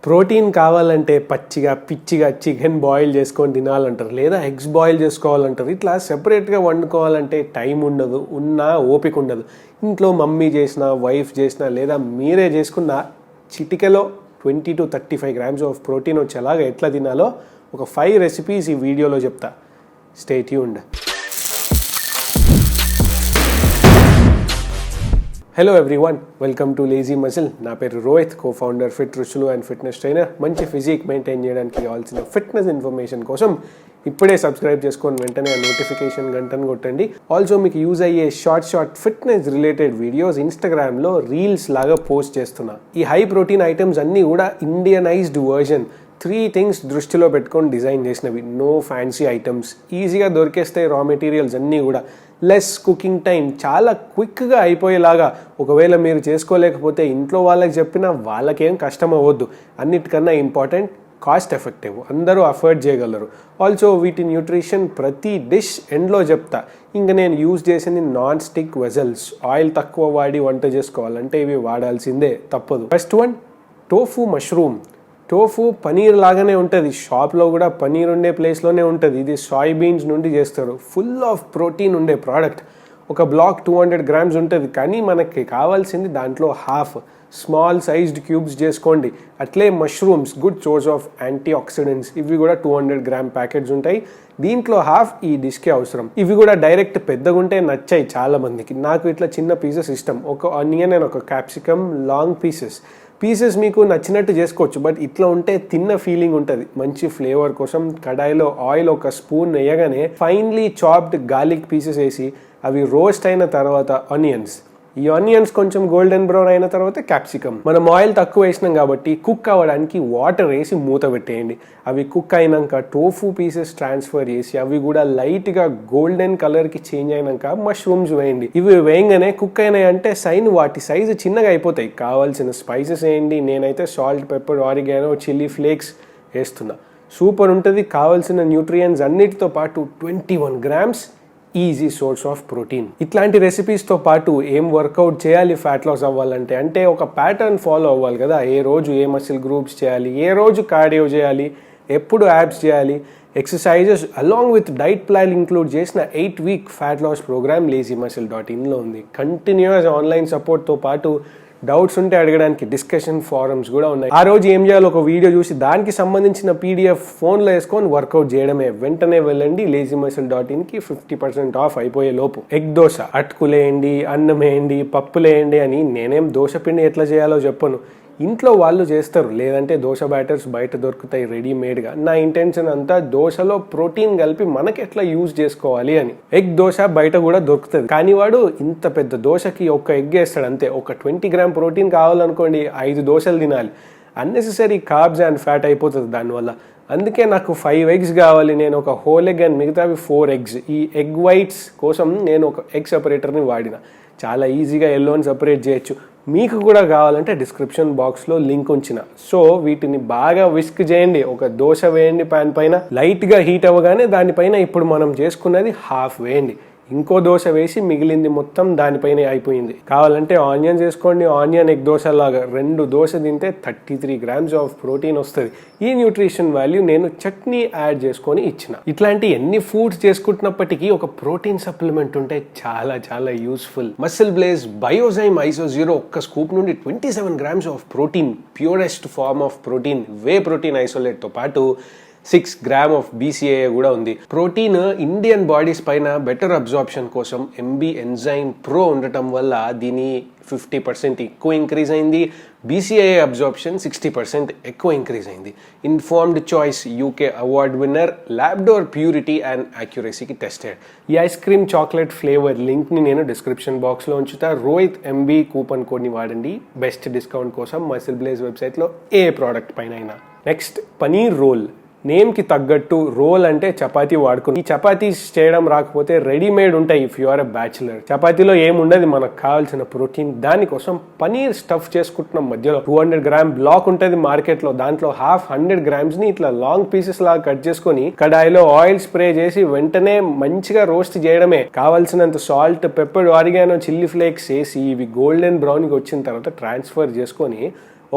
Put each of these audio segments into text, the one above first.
Protein కావాలంటే పచ్చిగా పిచ్చిగా చికెన్ బాయిల్ చేసుకొని తినాలంటారు, లేదా ఎగ్స్ బాయిల్ చేసుకోవాలంటారు. ఇట్లా సెపరేట్గా వండుకోవాలంటే టైం ఉండదు, ఉన్నా ఓపిక ఉండదు. ఇంట్లో మమ్మీ చేసిన, వైఫ్ చేసిన, లేదా మీరే చేసుకున్న చిటికెలో 20 to 35 grams ఆఫ్ ప్రోటీన్ వచ్చేలాగా ఎట్లా తినాలో ఒక 5 రెసిపీస్ ఈ వీడియోలో చెప్తా. Stay tuned. Hello everyone, welcome to lazy muscle. నా పేరు రోహిత్, కో-ఫౌండర్ ఫిట్ రుచులు అండ్ ఫిట్నెస్ ట్రైనర్. మంచి ఫిజిక్ మెయింటైన్ చేయడానికి కావాల్సిన ఫిట్నెస్ ఇన్ఫర్మేషన్ కోసం ఇప్పుడే సబ్స్క్రైబ్ చేసుకొని వెంటనే ఆ నోటిఫికేషన్ గంటను కొట్టండి. ఆల్సో మీకు యూజ్ అయ్యే షార్ట్ ఫిట్నెస్ రిలేటెడ్ వీడియోస్ ఇన్స్టాగ్రామ్లో రీల్స్ లాగా పోస్ట్ చేస్తున్నా. ఈ హై ప్రోటీన్ ఐటమ్స్ అన్నీ కూడా ఇండియనైజ్డ్ వర్జన్, 3 థింగ్స్ దృష్టిలో పెట్టుకొని డిజైన్ చేసినవి. నో ఫ్యాన్సీ ఐటమ్స్, ఈజీగా దొరికేస్తాయి. రా మెటీరియల్స్ అన్నీ కూడా లెస్ కుకింగ్ టైం, చాలా క్విక్గా అయిపోయేలాగా. ఒకవేళ మీరు చేసుకోలేకపోతే ఇంట్లో వాళ్ళకి చెప్పినా వాళ్ళకేం కష్టం అవ్వద్దు. అన్నిటికన్నా ఇంపార్టెంట్, కాస్ట్ ఎఫెక్టివ్, అందరూ అఫోర్డ్ చేయగలరు. ఆల్సో వీటి న్యూట్రిషన్ ప్రతి డిష్ ఎండ్లో చెప్తా. ఇంకా నేను యూజ్ చేసింది నాన్ స్టిక్ వెజల్స్. ఆయిల్ తక్కువ వాడి వంట చేసుకోవాలంటే ఇవి వాడాల్సిందే, తప్పదు. First one, tofu mushroom. Tofu paneer లాగానే ఉంటుంది, షాప్లో కూడా పనీర్ ఉండే ప్లేస్లోనే ఉంటుంది. ఇది సాయ్ బీన్స్ నుండి చేస్తారు. ఫుల్ ఆఫ్ ప్రోటీన్ ఉండే ప్రోడక్ట్. ఒక బ్లాక్ 200 grams ఉంటుంది, కానీ మనకి కావాల్సింది దాంట్లో హాఫ్. స్మాల్ సైజ్డ్ క్యూబ్స్ చేసుకోండి. అట్లే mushrooms, good source of antioxidants. ఇవి కూడా 200 gram ప్యాకెట్స్ ఉంటాయి. దీంట్లో హాఫ్ ఈ డిష్కే అవసరం. ఇవి కూడా డైరెక్ట్ పెద్దగా ఉంటే నచ్చాయి చాలా మందికి. నాకు ఇట్లా చిన్న పీసెస్ ఇష్టం. ఒక ఆనియన్ అండ్ ఒక క్యాప్సికమ్ లాంగ్ పీసెస్ మీకు నచ్చినట్టు చేసుకోవచ్చు, బట్ ఇట్లా ఉంటే తిన్న ఫీలింగ్ ఉంటుంది. మంచి ఫ్లేవర్ కోసం కడాయిలో ఆయిల్ ఒక స్పూన్ వేయగానే ఫైన్లీ చాప్డ్ గార్లిక్ పీసెస్ వేసి అవి రోస్ట్ అయిన తర్వాత ఆనియన్స్. ఈ ఆనియన్స్ కొంచెం గోల్డెన్ బ్రౌన్ అయిన తర్వాత క్యాప్సికమ్. మనం ఆయిల్ తక్కువ వేసినాం కాబట్టి కుక్ అవ్వడానికి వాటర్ వేసి మూత పెట్టేయండి. అవి కుక్ అయినాక టోఫు పీసెస్ ట్రాన్స్ఫర్ చేసి అవి కూడా లైట్గా గోల్డెన్ కలర్కి చేంజ్ అయినాక మష్రూమ్స్ వేయండి. ఇవి వేయంగానే కుక్ అయినాయి అంటే సైన్ వాటి సైజు చిన్నగా అయిపోతాయి. కావాల్సిన స్పైసెస్ వేయండి. నేనైతే salt, pepper, oregano, chilli flakes వేస్తున్నా. సూపర్ ఉంటుంది. కావాల్సిన న్యూట్రియంట్స్ అన్నిటితో పాటు 21 grams easy source of protein. ఇట్లాంటి రెసిపీస్తో పాటు ఏం వర్కౌట్ చేయాలి ఫ్యాట్ లాస్ అవ్వాలంటే, అంటే ఒక ప్యాటర్న్ ఫాలో అవ్వాలి కదా. ఏ రోజు ఏ మసిల్ గ్రూప్స్ చేయాలి, ఏ రోజు కార్డియో చేయాలి, ఎప్పుడు యాబ్స్ చేయాలి, exercises along with diet plan include చేసిన 8-week ఫ్యాట్ లాస్ ప్రోగ్రామ్ leazymuscle.in-లో ఉంది. కంటిన్యూస్ ఆన్లైన్ సపోర్ట్తో పాటు డౌట్స్ ఉంటే అడగడానికి డిస్కషన్ ఫారమ్స్ కూడా ఉన్నాయి. ఆ రోజు ఏం చేయాలో ఒక వీడియో చూసి దానికి సంబంధించిన PDF ఫోన్లో వేసుకొని వర్కౌట్ చేయడమే. వెంటనే వెళ్ళండి leazymuscle.in-కి 50% ఆఫ్ అయిపోయే లోపు. ఎగ్ దోశ, అటుకులేయండి, అన్నం వేయండి, పప్పులేయండి అని నేనేం దోశ పిండి ఎట్లా చేయాలో చెప్పను. ఇంట్లో వాళ్ళు చేస్తారు, లేదంటే దోశ బ్యాటర్స్ బయట దొరుకుతాయి రెడీమేడ్గా. నా ఇంటెన్షన్ అంతా దోశలో ప్రోటీన్ కలిపి మనకి ఎట్లా యూజ్ చేసుకోవాలి అని. ఎగ్ దోశ బయట కూడా దొరుకుతుంది, కానీ వాడు ఇంత పెద్ద దోశకి ఒక ఎగ్ వేస్తాడు అంతే. ఒక 20 gram ప్రోటీన్ కావాలనుకోండి, 5 దోశలు తినాలి. అన్నెసెసరీ కార్బ్స్ అండ్ ఫ్యాట్ అయిపోతుంది దానివల్ల. అందుకే నాకు 5 eggs కావాలి. నేను ఒక హోల్ ఎగ్ అండ్ మిగతావి 4 eggs. ఈ ఎగ్ వైట్స్ కోసం నేను ఒక ఎగ్ సెపరేటర్ని వాడిన. చాలా ఈజీగా ఎల్లోని సెపరేట్ చేయొచ్చు. మీకు కూడా కావాలంటే డిస్క్రిప్షన్ బాక్స్లో లింక్ ఉంచిన. సో వీటిని బాగా విస్క్ చేయండి. ఒక దోశ వేయండి ప్యాన్ పైన, లైట్గా హీట్ అవ్వగానే దానిపైన ఇప్పుడు మనం చేసుకున్నది హాఫ్ వేయండి. ఇంకో దోశ వేసి మిగిలింది మొత్తం దానిపైన అయిపోయింది. కావాలంటే ఆనియన్ చేసుకోండి. ఆనియన్ ఎగ్ దోశ లాగా 2 దోశ తింటే 33 grams ఆఫ్ ప్రోటీన్ వస్తుంది. ఈ న్యూట్రిషన్ వాల్యూ నేను చట్నీ యాడ్ చేసుకొని ఇచ్చిన. ఇట్లాంటి ఎన్ని ఫుడ్స్ చేసుకుంటున్నప్పటికీ ఒక ప్రోటీన్ సప్లిమెంట్ ఉంటే చాలా చాలా useful. MuscleBlaze Biozyme Iso Zero ఒక్క స్కూప్ నుండి 27 grams of protein, purest form of protein, whey protein ఐసోలేట్తో పాటు 6 grams ఆఫ్ BCAA కూడా ఉంది. ప్రోటీన్ ఇండియన్ బాడీస్ పైన బెటర్ అబ్జార్ప్షన్ కోసం MB ఎంజైమ్ ప్రో ఉండటం వల్ల దీని 50% ఎక్కువ ఇంక్రీజ్ అయింది. BCAA అబ్జార్ప్షన్ 60% ఎక్కువ ఇంక్రీజ్ అయింది. Informed choice, UK award winner, Labdoor purity and యాక్యురసీకి టెస్టెడ్. ఈ ఐస్ క్రీమ్ చాక్లెట్ ఫ్లేవర్ లింక్ని నేను డిస్క్రిప్షన్ బాక్స్లో ఉంచుతా. రోహిత్ MB కూపన్ కోడ్ని వాడండి బెస్ట్ డిస్కౌంట్ కోసం MuscleBlaze వెబ్సైట్లో ఏ ప్రోడక్ట్ పైన అయినా. Next, paneer role. నేమ్కి తగ్గట్టు రోల్ అంటే చపాతీ వాడుకుని. ఈ చపాతీస్ చేయడం రాకపోతే రెడీమేడ్ ఉంటాయి if you are a bachelor. చపాతీలో ఏముండదు మనకు కావాల్సిన ప్రోటీన్. దానికోసం పనీర్ స్టఫ్ చేసుకుంటున్నాం. మధ్యలో 200 gram బ్లాక్ ఉంటుంది మార్కెట్లో. దాంట్లో హాఫ్ 100 grams-ని ఇట్లా లాంగ్ పీసెస్ లాగా కట్ చేసుకొని కడాయిలో ఆయిల్ స్ప్రే చేసి వెంటనే మంచిగా రోస్ట్ చేయడమే. కావాల్సినంత salt, pepper, oregano, chilli flakes వేసి ఇవి గోల్డెన్ బ్రౌన్కి వచ్చిన తర్వాత ట్రాన్స్ఫర్ చేసుకొని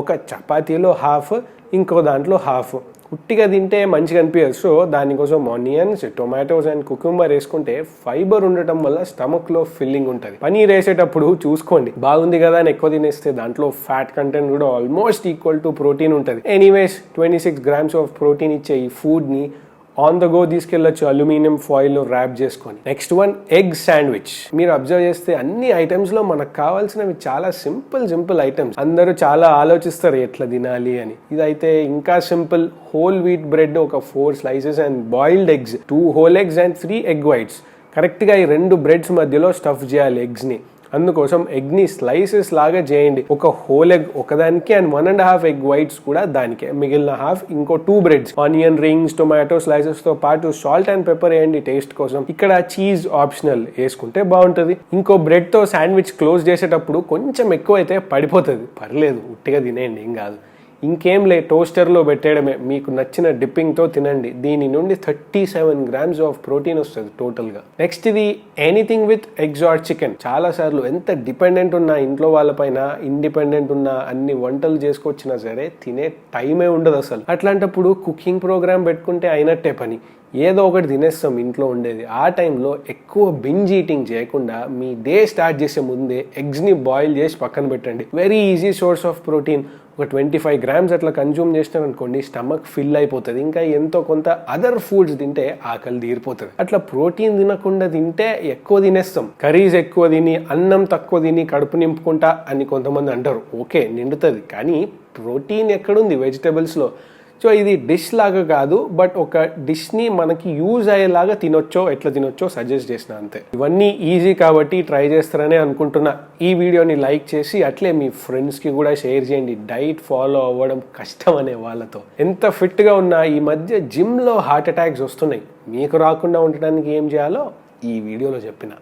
ఒక చపాతీలో హాఫ్, ఇంకో దాంట్లో హాఫ్. ఉట్టిగా తింటే మంచిగా అనిపించదు. సో దానికోసం ఆనియన్స్, టొమాటోస్ అండ్ కుకుంబర్ వేసుకుంటే ఫైబర్ ఉండటం వల్ల స్టమక్ లో ఫిల్లింగ్ ఉంటుంది. పనీర్ వేసేటప్పుడు చూసుకోండి, బాగుంది కదా అని ఎక్కువ తినేస్తే దాంట్లో ఫ్యాట్ కంటెంట్ కూడా ఆల్మోస్ట్ ఈక్వల్ టు ప్రోటీన్ ఉంటుంది. ఎనీవేస్ 26 grams ఆఫ్ ప్రోటీన్ ఇచ్చే ఈ ఫుడ్ ని ఆన్ ద గో తీసుకెళ్లొచ్చు అల్యూమినియం ఫాయిల్ లో ర్యాప్ చేసుకొని. Next one, egg sandwich. మీరు అబ్జర్వ్ చేస్తే అన్ని ఐటమ్స్ లో మనకు కావాల్సినవి చాలా సింపుల్ ఐటమ్స్. అందరూ చాలా ఆలోచిస్తారు ఎట్లా తినాలి అని. ఇదైతే ఇంకా సింపుల్. హోల్ వీట్ బ్రెడ్ ఒక 4 slices and boiled eggs, 2 whole eggs and 3 egg whites. కరెక్ట్గా ఈ 2 బ్రెడ్స్ మధ్యలో స్టఫ్ చేయాలి ఎగ్స్ని. అందుకోసం ఎగ్ని స్లైసెస్ లాగా చేయండి. ఒక హోల్ ఎగ్ ఒకదానికి అండ్ 1.5 egg whites కూడా దానికే. మిగిలిన హాఫ్ ఇంకో 2 breads, onion rings, tomato slices తో పాటు సాల్ట్ అండ్ పెప్పర్ వేయండి టేస్ట్ కోసం. ఇక్కడ చీజ్ ఆప్షనల్, వేసుకుంటే బాగుంటుంది. ఇంకో బ్రెడ్ తో శాండ్విచ్ క్లోజ్ చేసేటప్పుడు కొంచెం ఎక్కువ అయితే పడిపోతుంది, పర్లేదు, ఉట్టిగా తినేయండి, ఏం కాదు. ఇంకేం లే, టోస్టర్లో పెట్టేయడమే. మీకు నచ్చిన డిప్పింగ్తో తినండి. దీని నుండి 37 grams ఆఫ్ ప్రోటీన్ వస్తుంది టోటల్గా. నెక్స్ట్ ఇది anything with eggs or chicken. చాలా సార్లు ఎంత డిపెండెంట్ ఉన్నా ఇంట్లో వాళ్ళపైన, ఇండిపెండెంట్ ఉన్నా, అన్ని వంటలు చేసుకొచ్చినా సరే తినే టైమే ఉండదు అసలు. అట్లాంటప్పుడు కుకింగ్ ప్రోగ్రామ్ పెట్టుకుంటే అయినట్టే పని. ఏదో ఒకటి తినేస్తాం ఇంట్లో ఉండేది. ఆ టైంలో ఎక్కువ బింజ్ ఈటింగ్ చేయకుండా మీ డే స్టార్ట్ చేసే ముందే ఎగ్స్ని బాయిల్ చేసి పక్కన పెట్టండి. Very easy source of protein. ఒక 25 grams అట్లా కన్జ్యూమ్ చేసినారనుకోండి, స్టమక్ ఫిల్ అయిపోతుంది. ఇంకా ఎంతో కొంత అదర్ ఫుడ్స్ తింటే ఆకలి తీరిపోతుంది. అట్లా ప్రోటీన్ తినకుండా తింటే ఎక్కువ తినేస్తాం. కర్రీస్ ఎక్కువ తిని, అన్నం తక్కువ తిని కడుపు నింపుకుంటా అని కొంతమంది అంటారు. ఓకే, నిండుతుంది, కానీ ప్రోటీన్ ఎక్కడుంది వెజిటబుల్స్లో? సో ఇది డిష్ లాగా కాదు, బట్ ఒక డిష్ని మనకి యూజ్ అయ్యేలాగా తినొచ్చో, ఎట్లా తినొచ్చో సజెస్ట్ చేసిన అంతే. ఇవన్నీ ఈజీ కాబట్టి ట్రై చేస్తారనే అనుకుంటున్నా. ఈ వీడియోని లైక్ చేసి అట్లే మీ ఫ్రెండ్స్కి కూడా షేర్ చేయండి. డైట్ ఫాలో అవ్వడం కష్టం అనే వాళ్ళతో. ఎంత ఫిట్గా ఉన్నా ఈ మధ్య జిమ్లో హార్ట్ అటాక్స్ వస్తున్నాయి. మీకు రాకుండా ఉండడానికి ఏం చేయాలో ఈ వీడియోలో చెప్పిన.